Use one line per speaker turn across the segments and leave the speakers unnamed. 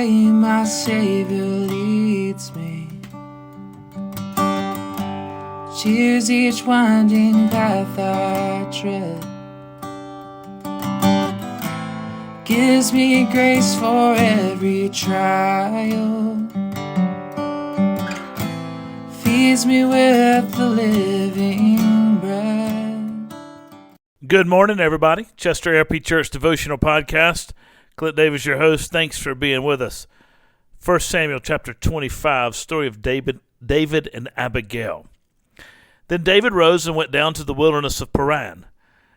way my Savior leads me, cheers each winding path I tread, gives me grace for every trial, feeds me with the living bread.
Good morning, everybody. Chester LP Church Devotional Podcast. Clint Davis, your host. Thanks for being with us. 1 Samuel chapter 25, story of David and Abigail. Then David rose and went down to the wilderness of Paran.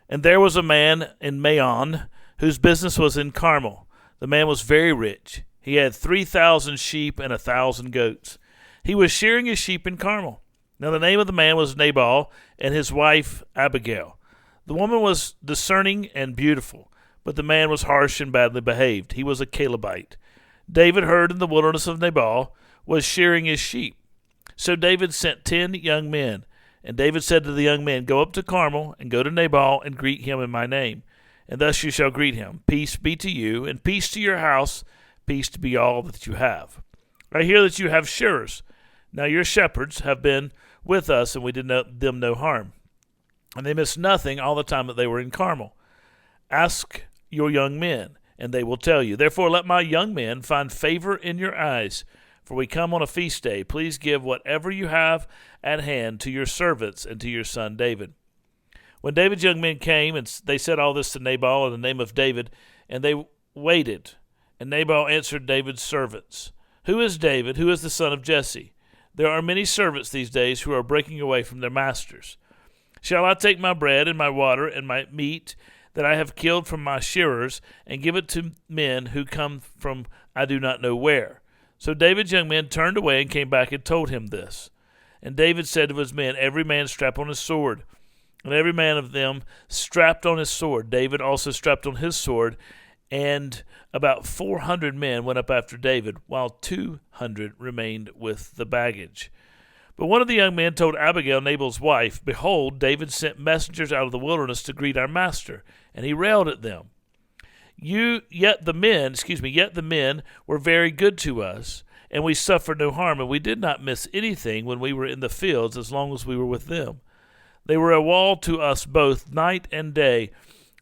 And there was a man in Maon whose business was in Carmel. The man was very rich. He had 3,000 sheep and 1,000 goats. He was shearing his sheep in Carmel. Now the name of the man was Nabal, and his wife Abigail. The woman was discerning and beautiful, but the man was harsh and badly behaved. He was a Calebite. David heard in the wilderness of Nabal was shearing his sheep. So David sent 10 young men. And David said to the young men, "Go up to Carmel, and go to Nabal, and greet him in my name. And thus you shall greet him. Peace be to you, and peace to your house, peace to be all that you have. I hear that you have shearers. Now your shepherds have been with us, and we did them no harm. And they missed nothing all the time that they were in Carmel. Ask your young men, and they will tell you. Therefore let my young men find favor in your eyes, for we come on a feast day. Please give whatever you have at hand to your servants and to your son David." When David's young men came, and they said all this to Nabal in the name of David, and they waited. And Nabal answered David's servants, "Who is David? Who is the son of Jesse? There are many servants these days who are breaking away from their masters. Shall I take my bread and my water and my meat that I have killed from my shearers, and give it to men who come from I do not know where?" So David's young men turned away and came back and told him this. And David said to his men, "Every man strap on his sword." And every man of them strapped on his sword. David also strapped on his sword, and about 400 men went up after David, while 200 remained with the baggage. But one of the young men told Abigail, Nabal's wife, "Behold, David sent messengers out of the wilderness to greet our master." And he railed at them. Yet the men were very good to us, and we suffered no harm, and we did not miss anything when we were in the fields as long as we were with them. They were a wall to us both night and day,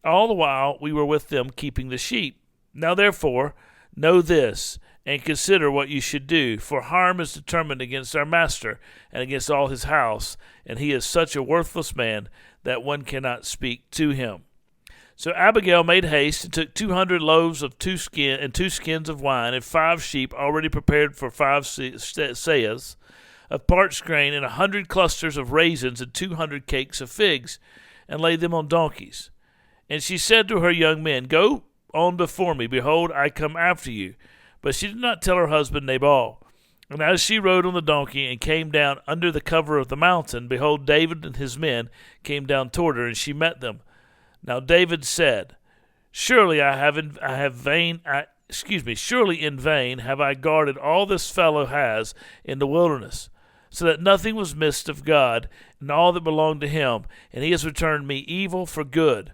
all the while we were with them keeping the sheep. Now therefore, know this, and consider what you should do, for harm is determined against our master and against all his house, and he is such a worthless man that one cannot speak to him. So Abigail made haste and took 200 loaves of 2 skins of wine, and 5 sheep already prepared for 5 seahs of parched grain, and 100 clusters of raisins, and 200 cakes of figs, and laid them on donkeys. And she said to her young men, "Go on before me, behold, I come after you." But she did not tell her husband Nabal. And as she rode on the donkey and came down under the cover of the mountain, behold, David and his men came down toward her, and she met them. Now David said, Surely in vain have I guarded all this fellow has in the wilderness, so that nothing was missed of God and all that belonged to him, and he has returned me evil for good.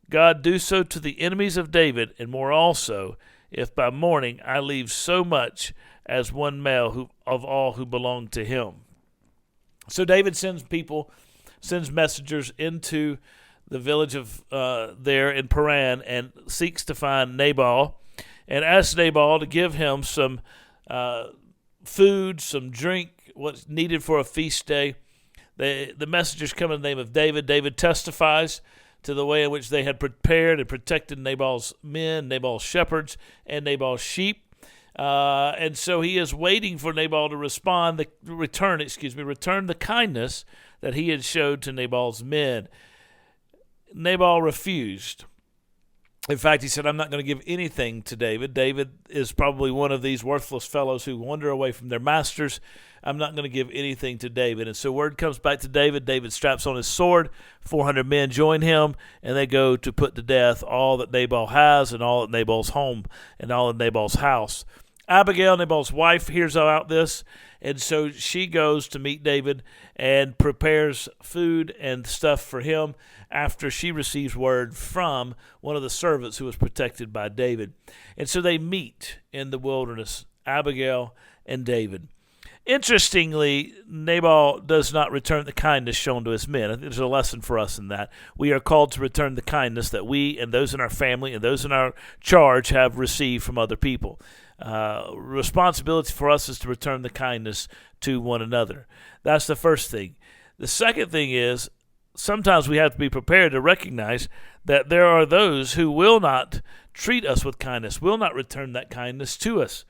God do so to the enemies of David, and more also, if by morning I leave so much as one male of all who belong to him. So David sends messengers into the village of there in Paran, and seeks to find Nabal, and asks Nabal to give him some food, some drink, what's needed for a feast day. The messengers come in the name of David. David testifies to the way in which they had prepared and protected Nabal's men, Nabal's shepherds, and Nabal's sheep. And so he is waiting for Nabal to return the kindness that he had showed to Nabal's men. Nabal refused. In fact, he said, "I'm not going to give anything to David. David is probably one of these worthless fellows who wander away from their masters. I'm not going to give anything to David." And so word comes back to David. David straps on his sword. 400 men join him, and they go to put to death all that Nabal has and all at Nabal's home and all at Nabal's house. Abigail, Nabal's wife, hears about this, and so she goes to meet David and prepares food and stuff for him after she receives word from one of the servants who was protected by David. And so they meet in the wilderness, Abigail and David. Interestingly, Nabal does not return the kindness shown to his men. I think there's a lesson for us in that. We are called to return the kindness that we and those in our family and those in our charge have received from other people. Responsibility for us is to return the kindness to one another. That's the first thing. The second thing is sometimes we have to be prepared to recognize that there are those who will not treat us with kindness, will not return that kindness to us.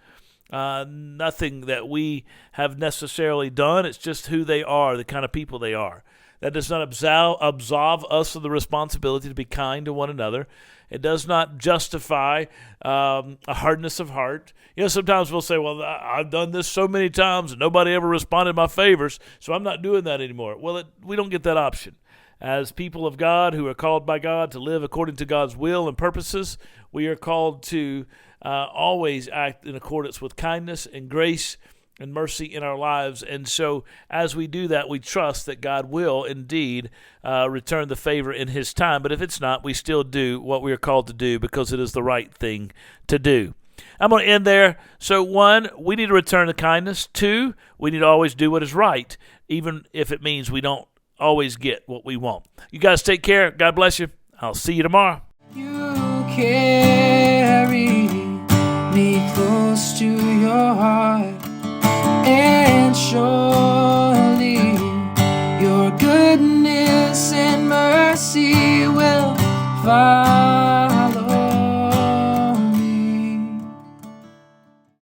Nothing that we have necessarily done. It's just who they are, the kind of people they are. That does not absolve us of the responsibility to be kind to one another. It does not justify a hardness of heart. Sometimes we'll say, well, I've done this so many times and nobody ever responded my favors, so I'm not doing that anymore. Well, we don't get that option. As people of God who are called by God to live according to God's will and purposes, we are called to always act in accordance with kindness and grace and mercy in our lives. And so as we do that, we trust that God will indeed return the favor in his time. But if it's not, we still do what we are called to do because it is the right thing to do. I'm going to end there. So 1, we need to return the kindness. 2, we need to always do what is right, even if it means we don't always get what we want. You guys take care. God bless you. I'll see you tomorrow.
You carry me close to your heart and show